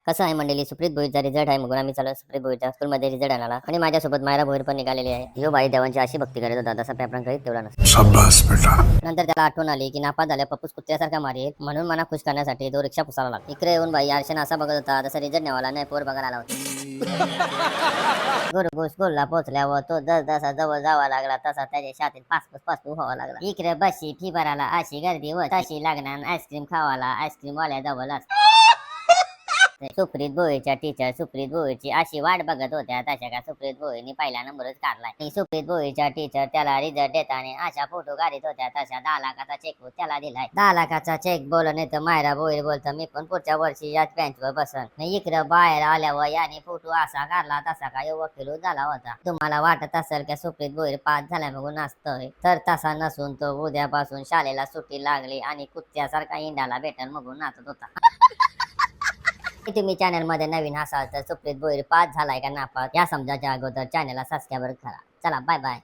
कसं आहे मंडळी, सुप्रीत भोईरचा रिझल्ट आहे म्हणून आम्ही चालू सुप्रीत भोईरच्या स्कूलमध्ये रिझल्ट आणाला आणि माझ्यासोबत मायरा भोईर पण निघालेली आहे. ह्यो बाई देवांची अशी भक्ती करत होता तसा पेपरान करीत तेवढा नसतो. शाबास बेटा. नंतर त्याला आठवण आली की नापास झाल्या पप्पूस कुत्र्यासारखा मारेल, म्हणून मला खुश करण्यासाठी तो रिक्षा पुसायला लागला. इकडे येऊन बाई आरशाने असा बघत होता तसा रिझल्ट नेवाला नाही, पोर बघायला आला होता. गुरु स्कूलला पोहोचल्यावर तो जसा जवळ जावा लागला तसा त्याच्या छातीत पास व्हावा लागला. इकडे बशी फी भरायला अशी गर्दी व तशी लागणार आईस्क्रीम खावाला आईस्क्रीम वाल्या जवळच. सुप्रीत भोईरच्या टीचर सुप्रीत भोईरची अशी वाट बघत होत्या तशा का सुप्रीत भोईरनी पहिला नंबरच काढलाय. आणि सुप्रीत भोईरच्या टीचर त्याला रिझल्ट देताना अशा फोटो काढत होत्या तशा 10 लाखाचा चेक त्याला दिलाय. 10 लाखाचा चेक बोल नाही तर मायरा भोईर बोलतं मी पण पुढच्या वर्षी याच बेंचवर बसन. इकडं बाहेर आल्यावर याने फोटो असा काढला तसा का वकील झाला होता. तुम्हाला वाटत असेल की सुप्रीत भोईर पास झाल्या बघून असतोय, तर तसा नसून तो उद्यापासून शाळेला सुट्टी लागली आणि कुत्त्यासारखा इंडाला भेटल बघून नाचत होता. तुम्ही चॅनल मध्ये नवीन असाल तर सुप्रीत भोईर पास झालाय का नापास या समजायच्या अगोदर चॅनलला सबस्क्राईब करा. चला बाय बाय.